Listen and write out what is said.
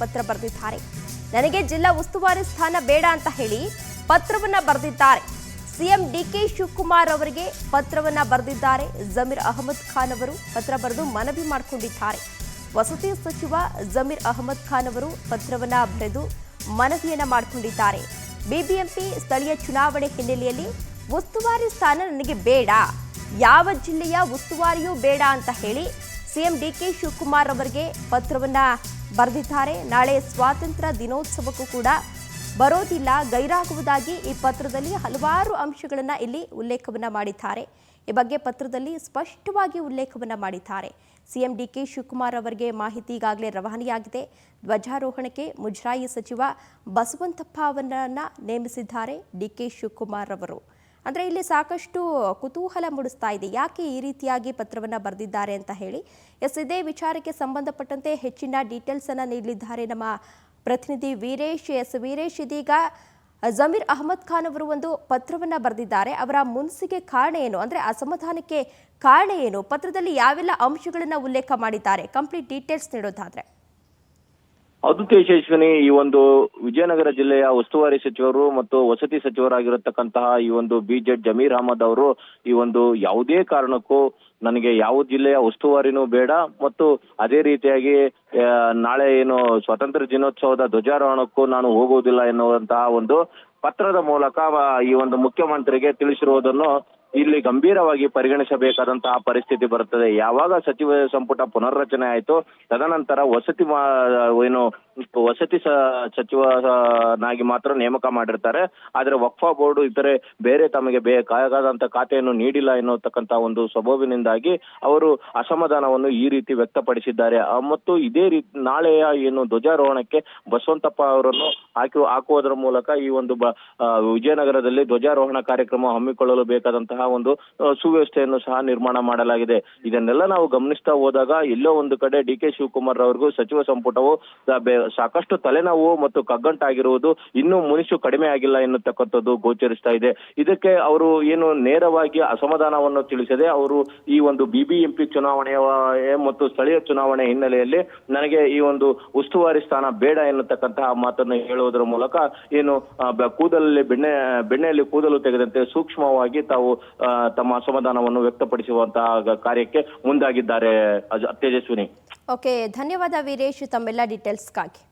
ಪತ್ರ ಬರೆದಿದ್ದಾರೆ. ನನಗೆ ಜಿಲ್ಲಾ ಉಸ್ತುವಾರಿ ಸ್ಥಾನ ಬೇಡ ಅಂತ ಹೇಳಿ ಪತ್ರವನ್ನ ಬರೆದಿದ್ದಾರೆ. ಸಿಎಂ ಡಿಕೆ ಶಿವಕುಮಾರ್ ಅವರಿಗೆ ಪತ್ರವನ್ನ ಬರೆದಿದ್ದಾರೆ. ಜಮೀರ್ ಅಹಮದ್ ಖಾನ್ ಅವರು ಪತ್ರ ಬರೆದು ಮನವಿ ಮಾಡಿಕೊಂಡಿದ್ದಾರೆ. ವಸತಿ ಸಚಿವ ಜಮೀರ್ ಅಹಮದ್ ಖಾನ್ ಅವರು ಪತ್ರವನ್ನ ಬರೆದು ಮನವಿಯನ್ನ ಮಾಡಿಕೊಂಡಿದ್ದಾರೆ. ಬಿಬಿಎಂಪಿ ಸ್ಥಳೀಯ ಚುನಾವಣೆ ಹಿನ್ನೆಲೆಯಲ್ಲಿ ಉಸ್ತುವಾರಿ ಸ್ಥಾನ ನನಗೆ ಬೇಡ, ಯಾವ ಜಿಲ್ಲೆಯ ಉಸ್ತುವಾರಿಯೂ ಬೇಡ ಅಂತ ಹೇಳಿ ಸಿಎಂ ಡಿಕೆ ಶಿವಕುಮಾರ್ ಅವರಿಗೆ ಪತ್ರವನ್ನ ಬರೆದಿದ್ದಾರೆ. ನಾಳೆ ಸ್ವಾತಂತ್ರ್ಯ ದಿನೋತ್ಸವಕ್ಕೂ ಕೂಡ ಬರೋದಿಲ್ಲ, ಗೈರಾಗುವುದಾಗಿ ಈ ಪತ್ರದಲ್ಲಿ ಹಲವಾರು ಅಂಶಗಳನ್ನ ಇಲ್ಲಿ ಉಲ್ಲೇಖವನ್ನ ಮಾಡಿದ್ದಾರೆ. ಈ ಬಗ್ಗೆ ಪತ್ರದಲ್ಲಿ ಸ್ಪಷ್ಟವಾಗಿ ಉಲ್ಲೇಖವನ್ನ ಮಾಡಿದ್ದಾರೆ. ಸಿಎಂ ಡಿಕೆ ಶಿವಕುಮಾರ್ ಅವರಿಗೆ ಮಾಹಿತಿ ಈಗಾಗಲೇ ರವಾನೆಯಾಗಿದೆ. ಧ್ವಜಾರೋಹಣಕ್ಕೆ ಮುಜರಾಯಿ ಸಚಿವ ಬಸವಂತಪ್ಪ ಅವರನ್ನ ನೇಮಿಸಿದ್ದಾರೆ ಡಿಕೆ ಶಿವಕುಮಾರ್ ಅವರು. ಅಂದರೆ ಇಲ್ಲಿ ಸಾಕಷ್ಟು ಕುತೂಹಲ ಮೂಡಿಸ್ತಾ ಇದೆ, ಯಾಕೆ ಈ ರೀತಿಯಾಗಿ ಪತ್ರವನ್ನು ಬರೆದಿದ್ದಾರೆ ಅಂತ ಹೇಳಿ. ಇದೇ ವಿಚಾರಕ್ಕೆ ಸಂಬಂಧಪಟ್ಟಂತೆ ಹೆಚ್ಚಿನ ಡೀಟೇಲ್ಸ್ ಅನ್ನು ನೀಡಲಿದ್ದಾರೆ ನಮ್ಮ ಪ್ರತಿನಿಧಿ ವೀರೇಶ್. ವೀರೇಶ್, ಇದೀಗ ಜಮೀರ್ ಅಹಮದ್ ಖಾನ್ ಅವರು ಒಂದು ಪತ್ರವನ್ನು ಬರೆದಿದ್ದಾರೆ. ಅವರ ಮುನ್ಸಿಗೆ ಕಾರಣ ಏನು, ಅಂದರೆ ಅಸಮಾಧಾನಕ್ಕೆ ಕಾರಣ ಏನು, ಪತ್ರದಲ್ಲಿ ಯಾವೆಲ್ಲ ಅಂಶಗಳನ್ನು ಉಲ್ಲೇಖ ಮಾಡಿದ್ದಾರೆ, ಕಂಪ್ಲೀಟ್ ಡೀಟೇಲ್ಸ್ ನೀಡೋದಾದ್ರೆ? ಹೌದು ತೇಜಸ್ವಿನಿ, ಈ ಒಂದು ವಿಜಯನಗರ ಜಿಲ್ಲೆಯ ಉಸ್ತುವಾರಿ ಸಚಿವರು ಮತ್ತು ವಸತಿ ಸಚಿವರಾಗಿರತಕ್ಕಂತಹ ಈ ಒಂದು ಬಿಜೆಡ್ ಜಮೀರ್ ಅಹಮದ್ ಅವರು ಈ ಒಂದು ಯಾವುದೇ ಕಾರಣಕ್ಕೂ ನನಗೆ ಯಾವ ಜಿಲ್ಲೆಯ ಉಸ್ತುವಾರಿನೂ ಬೇಡ ಮತ್ತು ಅದೇ ರೀತಿಯಾಗಿ ನಾಳೆ ಏನು ಸ್ವಾತಂತ್ರ್ಯ ದಿನೋತ್ಸವದ ಧ್ವಜಾರೋಹಣಕ್ಕೂ ನಾನು ಹೋಗುವುದಿಲ್ಲ ಎನ್ನುವಂತಹ ಒಂದು ಪತ್ರದ ಮೂಲಕ ಈ ಒಂದು ಮುಖ್ಯಮಂತ್ರಿಗೆ ತಿಳಿಸಿರುವುದನ್ನು ಇಲ್ಲಿ ಗಂಭೀರವಾಗಿ ಪರಿಗಣಿಸಬೇಕಾದಂತಹ ಪರಿಸ್ಥಿತಿ ಬರುತ್ತದೆ. ಯಾವಾಗ ಸಚಿವ ಸಂಪುಟ ಪುನರ್ರಚನೆ ಆಯಿತು, ತದನಂತರ ವಸತಿ ಸಚಿವನಾಗಿ ಮಾತ್ರ ನೇಮಕ ಮಾಡಿರ್ತಾರೆ. ಆದರೆ ವಕ್ಫಾ ಬೋರ್ಡ್ ಇತರೆ ಬೇರೆ ತಮಗೆ ಬೇಕಾದಂತ ಖಾತೆಯನ್ನು ನೀಡಿಲ್ಲ ಎನ್ನುವಂತ ಒಂದು ಸ್ವಭಾವದಿಂದಾಗಿ ಅವರು ಅಸಮಾಧಾನವನ್ನು ಈ ರೀತಿ ವ್ಯಕ್ತಪಡಿಸಿದ್ದಾರೆ. ಮತ್ತು ಇದೇ ರೀತಿ ನಾಳೆಯ ಏನು ಧ್ವಜಾರೋಹಣಕ್ಕೆ ಬಸವಂತಪ್ಪ ಅವರನ್ನು ಹಾಕುವುದರ ಮೂಲಕ ಈ ಒಂದು ವಿಜಯನಗರದಲ್ಲಿ ಧ್ವಜಾರೋಹಣ ಕಾರ್ಯಕ್ರಮ ಹಮ್ಮಿಕೊಳ್ಳಲು ಬೇಕಾದಂತಹ ಒಂದು ಸುವ್ಯವಸ್ಥೆಯನ್ನು ಸಹ ನಿರ್ಮಾಣ ಮಾಡಲಾಗಿದೆ. ಇದನ್ನೆಲ್ಲ ನಾವು ಗಮನಿಸ್ತಾ ಹೋದಾಗ ಎಲ್ಲೋ ಒಂದು ಕಡೆ ಡಿ ಕೆ ಶಿವಕುಮಾರ್ ಅವರಿಗೂ ಸಚಿವ ಸಂಪುಟವು ಸಾಕಷ್ಟು ತಲೆನೋವು ಮತ್ತು ಕಗ್ಗಂಟಾಗಿರುವುದು ಇನ್ನೂ ಮುನಿಸು ಕಡಿಮೆ ಆಗಿಲ್ಲ ಎನ್ನುತ್ತಕ್ಕಂಥದ್ದು ಗೋಚರಿಸ್ತಾ ಇದೆ. ಇದಕ್ಕೆ ಅವರು ಏನು ನೇರವಾಗಿ ಅಸಮಾಧಾನವನ್ನು ತಿಳಿಸದೆ ಅವರು ಈ ಒಂದು ಬಿಬಿಎಂಪಿ ಚುನಾವಣೆಯ ಮತ್ತು ಸ್ಥಳೀಯ ಚುನಾವಣೆ ಹಿನ್ನೆಲೆಯಲ್ಲಿ ನನಗೆ ಈ ಒಂದು ಉಸ್ತುವಾರಿ ಸ್ಥಾನ ಬೇಡ ಎನ್ನುತ್ತಕ್ಕಂತಹ ಮಾತನ್ನು ಹೇಳುವುದರ ಮೂಲಕ ಏನು ಕೂದಲಲ್ಲಿ ಬೆಣ್ಣೆಯಲ್ಲಿ ಕೂದಲು ತೆಗೆದಂತೆ ಸೂಕ್ಷ್ಮವಾಗಿ ತಾವು ತಮ್ಮ ಅಸಮಾಧಾನವನ್ನು ವ್ಯಕ್ತಪಡಿಸುವಂತಹ ಕಾರ್ಯಕ್ಕೆ ಮುಂದಾಗಿದ್ದಾರೆ ತೇಜಸ್ವಿನಿ. ಓಕೆ, ಧನ್ಯವಾದ ವೀರೇಶ್ ತಮ್ಮೆಲ್ಲ ಡೀಟೇಲ್ಸ್ಗಾಗಿ.